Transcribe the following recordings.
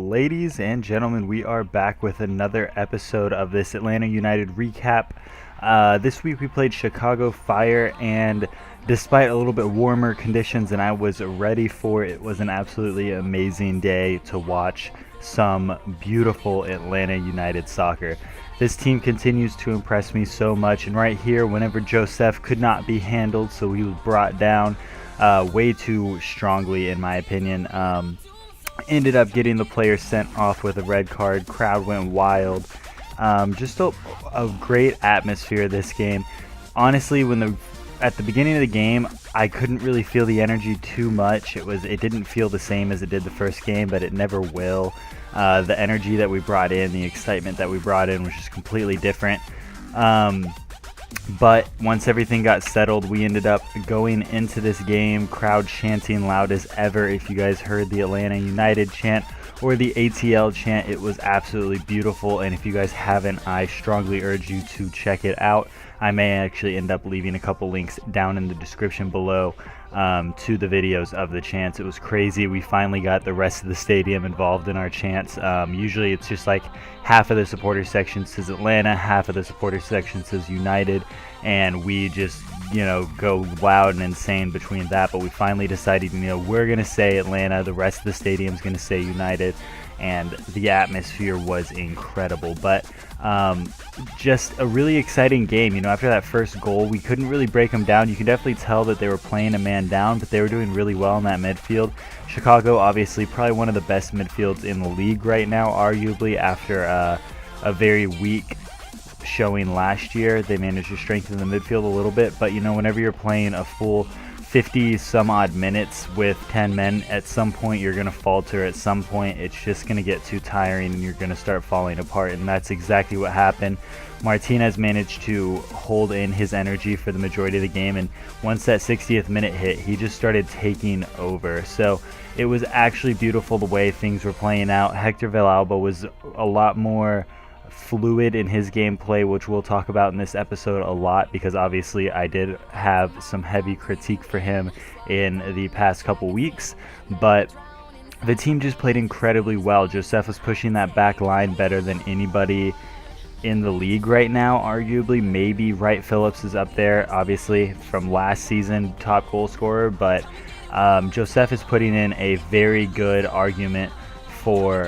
Ladies and gentlemen, we are back with another episode of this Atlanta United recap. This week we played Chicago Fire, and despite a little bit warmer conditions than I was ready for, it was an absolutely amazing day to watch some beautiful Atlanta United soccer. This team continues to impress me so much, and right here, whenever Josef could not be handled, so he was brought down way too strongly in my opinion. Ended up getting the player sent off with a red card. Crowd went wild. Just a great atmosphere this game. Honestly, at the beginning of the game, I couldn't really feel the energy too much. It didn't feel the same as it did the first game, but it never will. The energy that we brought in, the excitement that we brought in was just completely different. But once everything got settled, we ended up going into this game, crowd chanting loud as ever. If you guys heard the Atlanta United chant or the ATL chant, it was absolutely beautiful. And if you guys haven't, I strongly urge you to check it out. I may actually end up leaving a couple links down in the description below to the videos of the chants. It was crazy. We finally got the rest of the stadium involved in our chants. Usually it's just like half of the supporter section says Atlanta, half of the supporter section says United, and we just, go loud and insane between that. But we finally decided, we're going to say Atlanta, the rest of the stadium's going to say United, and the atmosphere was incredible. But just a really exciting game. After that first goal, we couldn't really break them down. You can definitely tell that they were playing a man down, but they were doing really well in that midfield. Chicago, obviously, probably one of the best midfields in the league right now, arguably, after a very weak showing last year. They managed to strengthen the midfield a little bit, but whenever you're playing a full 50 some odd minutes with 10 men, at some point you're going to falter. At some point it's just going to get too tiring and you're going to start falling apart, and that's exactly what happened. Martinez managed to hold in his energy for the majority of the game, and once that 60th minute hit, he just started taking over. So it was actually beautiful the way things were playing out. Hector Villalba was a lot more fluid in his gameplay, which we'll talk about in this episode a lot, because obviously I did have some heavy critique for him in the past couple weeks. But the team just played incredibly well. Josef was pushing that back line better than anybody in the league right now, arguably. Maybe Wright Phillips is up there, obviously, from last season, top goal scorer, but Josef is putting in a very good argument for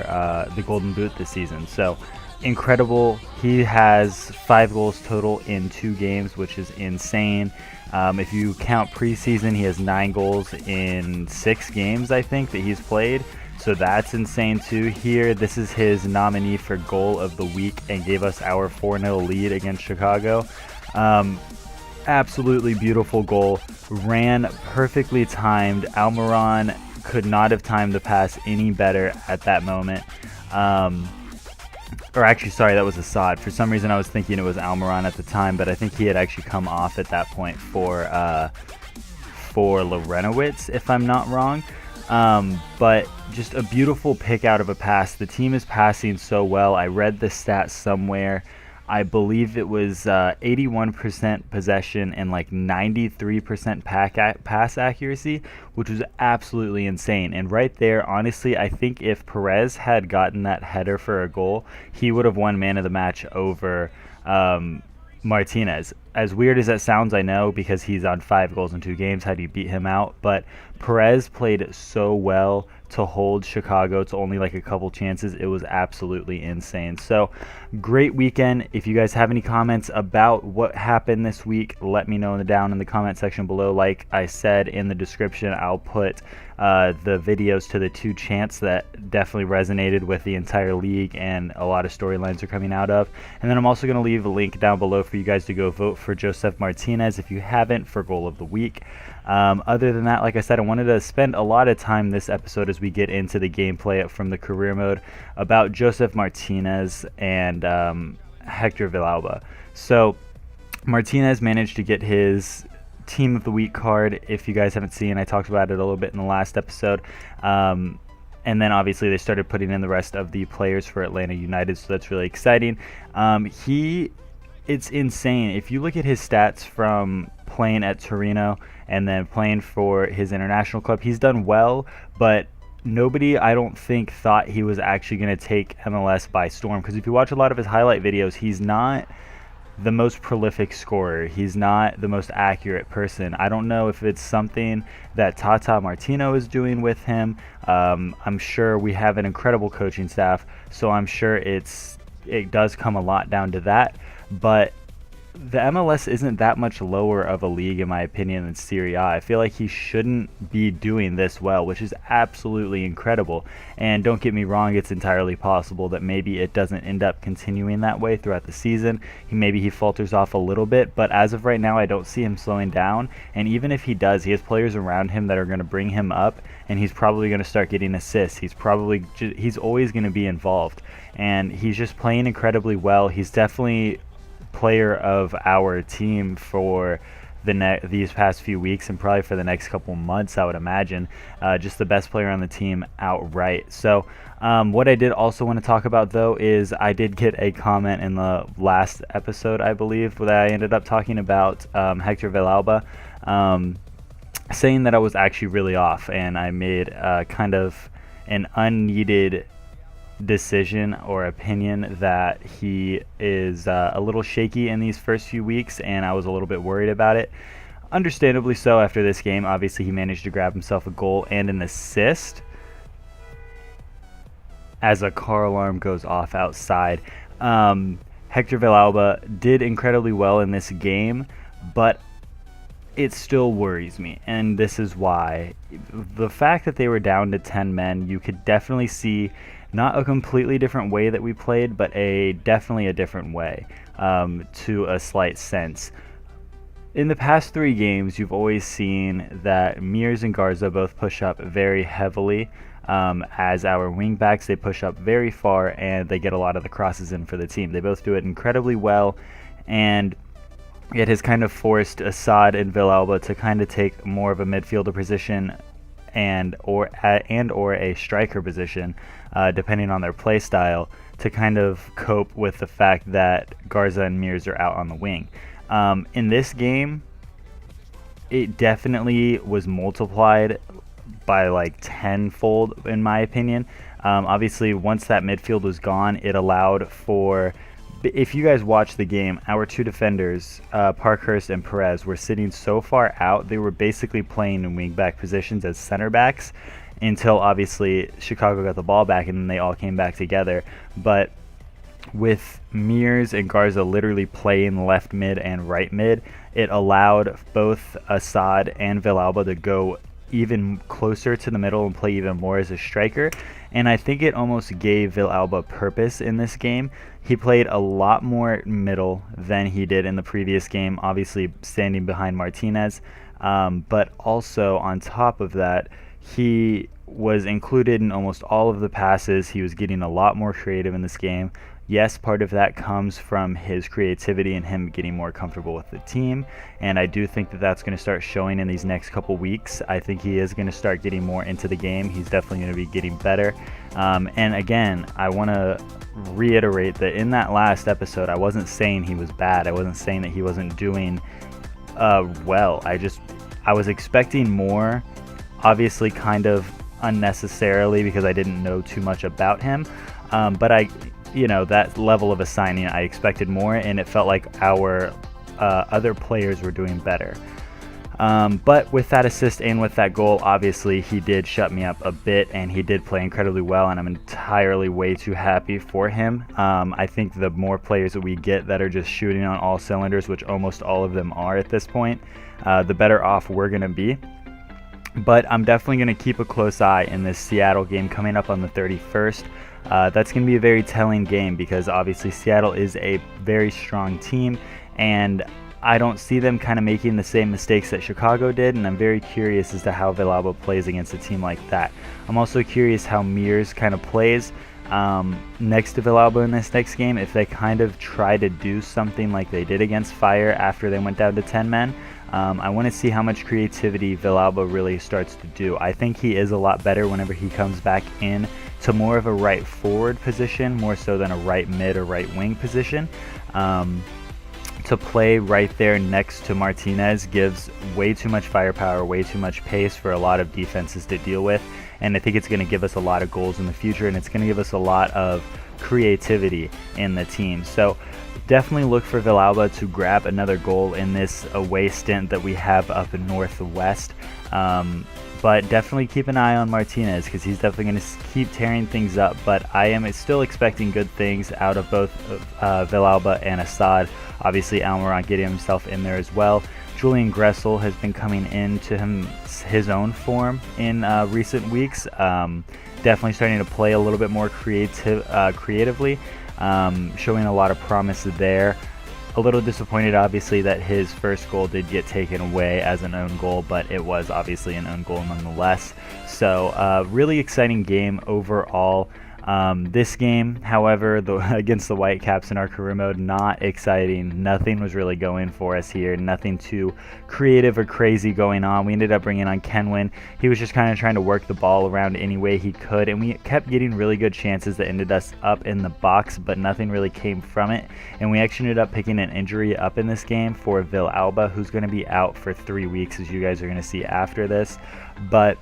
the Golden Boot this season. So incredible. He has 5 goals total in 2 games, which is insane. If you count preseason, he has 9 goals in 6 games, I think, that he's played. So that's insane too. Here, this is his nominee for goal of the week and gave us our 4-0 lead against Chicago. Absolutely beautiful goal. Ran perfectly timed. Almiron could not have timed the pass any better at that moment. Or actually, sorry, that was Assad. For some reason, I was thinking it was Almiron at the time, but I think he had actually come off at that point for Lorenowitz, if I'm not wrong. But just a beautiful pick out of a pass. The team is passing so well. I read the stats somewhere. I believe it was 81% possession and like 93% pass accuracy, which was absolutely insane. And right there, honestly, I think if Perez had gotten that header for a goal, he would have won man of the match over Martinez. As weird as that sounds, I know, because he's on 5 goals in 2 games. How do you beat him out? But Perez played so well to hold Chicago to only like a couple chances. It was absolutely insane. So great weekend. If you guys have any comments about what happened this week, let me know down in the comment section below. Like I said in the description, I'll put the videos to the 2 chants that definitely resonated with the entire league and a lot of storylines are coming out of. And then I'm also going to leave a link down below for you guys to go vote for Josef Martinez if you haven't, for goal of the week. Other than that, like I said, I wanted to spend a lot of time this episode as we get into the gameplay from the career mode about Josef Martinez and Hector Villalba. So Martinez managed to get his Team of the Week card. If you guys haven't seen, I talked about it a little bit in the last episode. And then obviously they started putting in the rest of the players for Atlanta United, so that's really exciting. It's insane. If you look at his stats from playing at Torino and then playing for his international club, he's done well, but nobody, I don't think, thought he was actually going to take MLS by storm, because if you watch a lot of his highlight videos, he's not the most prolific scorer. He's not the most accurate person. I don't know if it's something that Tata Martino is doing with him. I'm sure we have an incredible coaching staff, so I'm sure it does come a lot down to that. But the MLS isn't that much lower of a league, in my opinion, than Serie A. I feel like he shouldn't be doing this well, which is absolutely incredible. And don't get me wrong, it's entirely possible that maybe it doesn't end up continuing that way throughout the season. Maybe he falters off a little bit, but as of right now, I don't see him slowing down. And even if he does, he has players around him that are going to bring him up, and he's probably going to start getting assists. He's always going to be involved, and he's just playing incredibly well. He's definitely player of our team for these past few weeks, and probably for the next couple months, I would imagine. Just the best player on the team outright. So what I did also want to talk about, though, is I did get a comment in the last episode, I believe, that I ended up talking about Hector Villalba, saying that I was actually really off, and I made kind of an unneeded decision or opinion that he is a little shaky in these first few weeks, and I was a little bit worried about it. Understandably so. After this game, obviously he managed to grab himself a goal and an assist as a car alarm goes off outside. Hector Villalba did incredibly well in this game, but it still worries me, and this is why. The fact that they were down to 10 men, you could definitely see not a completely different way that we played, but definitely a different way, to a slight sense. In the past 3 games, you've always seen that Mears and Garza both push up very heavily. As our wingbacks, they push up very far, and they get a lot of the crosses in for the team. They both do it incredibly well, and it has kind of forced Assad and Villalba to kind of take more of a midfielder position and or a striker position, depending on their play style, to kind of cope with the fact that Garza and Mears are out on the wing. In this game, it definitely was multiplied by like tenfold, in my opinion. Obviously, once that midfield was gone, it allowed for... If you guys watch the game, our 2 defenders, Parkhurst and Perez, were sitting so far out, they were basically playing in wingback positions as center backs until obviously Chicago got the ball back, and then they all came back together. But with Mears and Garza literally playing left mid and right mid, it allowed both Assad and Villalba to go even closer to the middle and play even more as a striker. And I think it almost gave Villalba purpose in this game. He played a lot more middle than he did in the previous game, obviously standing behind Martinez. But also on top of that, he was included in almost all of the passes. He was getting a lot more creative in this game. Yes, part of that comes from his creativity and him getting more comfortable with the team, and I do think that that's going to start showing in these next couple weeks. I think he is going to start getting more into the game. He's definitely going to be getting better. And again, I want to reiterate that in that last episode, I wasn't saying he was bad. I wasn't saying that he wasn't doing well. I was expecting more, obviously kind of unnecessarily because I didn't know too much about him. But that level of a signing, I expected more, and it felt like our other players were doing better. But with that assist and with that goal, obviously he did shut me up a bit, and he did play incredibly well, and I'm entirely way too happy for him. I think the more players that we get that are just shooting on all cylinders, which almost all of them are at this point, the better off we're going to be. But I'm definitely going to keep a close eye in this Seattle game coming up on the 31st. That's going to be a very telling game because obviously Seattle is a very strong team, and I don't see them kind of making the same mistakes that Chicago did, and I'm very curious as to how Villalba plays against a team like that. I'm also curious how Mears kind of plays next to Villalba in this next game, if they kind of try to do something like they did against Fire after they went down to 10 men. I want to see how much creativity Villalba really starts to do. I think he is a lot better whenever he comes back in to more of a right forward position, more so than a right mid or right wing position. To play right there next to Martinez gives way too much firepower, way too much pace for a lot of defenses to deal with. and I think it's going to give us a lot of goals in the future, and it's going to give us a lot of creativity in the team. So definitely look for Villalba to grab another goal in this away stint that we have up in Northwest. But definitely keep an eye on Martinez, because he's definitely going to keep tearing things up. But I am still expecting good things out of both Villalba and Assad. Obviously, Almiron getting himself in there as well. Julian Gressel has been coming into his own form in recent weeks. Definitely starting to play a little bit more creatively, showing a lot of promise there. A little disappointed, obviously, that his first goal did get taken away as an own goal, but it was obviously an own goal nonetheless. So really exciting game overall. This game, however, against the Whitecaps in our career mode, not exciting. Nothing was really going for us here. Nothing too creative or crazy going on. We ended up bringing on Kenwin. He was just kind of trying to work the ball around any way he could, and we kept getting really good chances that ended us up in the box, but nothing really came from it. And we actually ended up picking an injury up in this game for Villalba, who's going to be out for 3 weeks, as you guys are going to see after this. But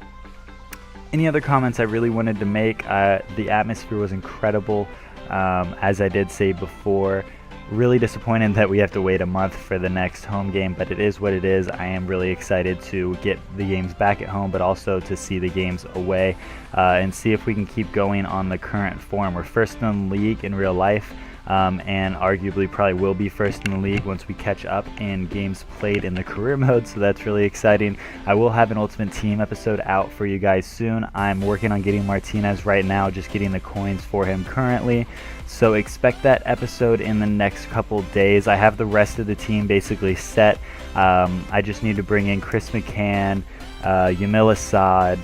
any other comments I really wanted to make? The atmosphere was incredible, as I did say before. Really disappointed that we have to wait a month for the next home game, but it is what it is. I am really excited to get the games back at home, but also to see the games away and see if we can keep going on the current form. We're first in the league in real life. And arguably probably will be first in the league once we catch up in games played in the career mode, so that's really exciting. I will have an Ultimate Team episode out for you guys soon. I'm working on getting Martinez right now, just getting the coins for him currently, so expect that episode in the next couple days. I have the rest of the team basically set. I just need to bring in Chris McCann, Yamil Assad,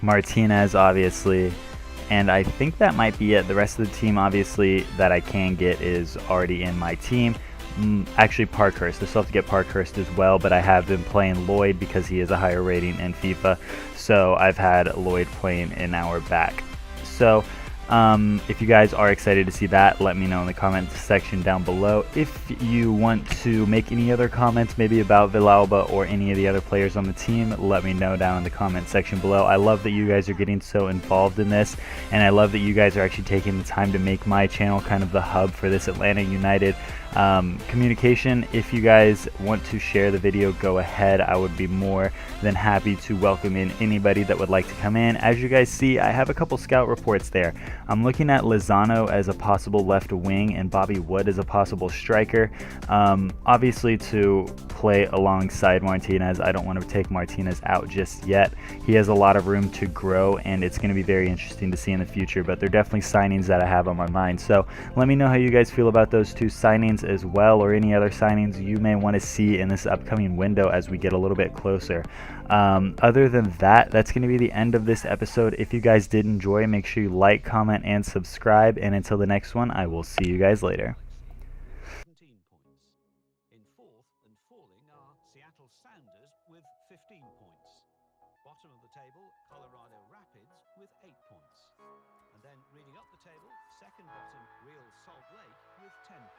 Martinez obviously, and I think that might be it. The rest of the team, obviously, that I can get is already in my team. Actually, Parkhurst. I still have to get Parkhurst as well, but I have been playing Lloyd because he is a higher rating in FIFA. So I've had Lloyd playing in our back. So if you guys are excited to see that, let me know in the comments section down below. If you want to make any other comments, maybe about Villalba or any of the other players on the team, let me know down in the comment section below. I love that you guys are getting so involved in this, and I love that you guys are actually taking the time to make my channel kind of the hub for this Atlanta United communication. If you guys want to share the video, go ahead. I would be more than happy to welcome in anybody that would like to come in. As you guys see, I have a couple scout reports there. I'm looking at Lozano as a possible left wing and Bobby Wood as a possible striker. Obviously, to play alongside Martinez, I don't want to take Martinez out just yet. He has a lot of room to grow, and it's going to be very interesting to see in the future, but they're definitely signings that I have on my mind. So let me know how you guys feel about those two signings as well, or any other signings you may want to see in this upcoming window as we get a little bit closer. Other than that, that's going to be the end of this episode. If you guys did enjoy, make sure you like, comment, and subscribe, and until the next one, I will see you guys later. 17 points. In fourth and falling are Seattle Sounders with 15 points. Bottom of the table, Colorado Rapids with 8 points. And then reading up the table, second bottom, Real Salt Lake with 10 points.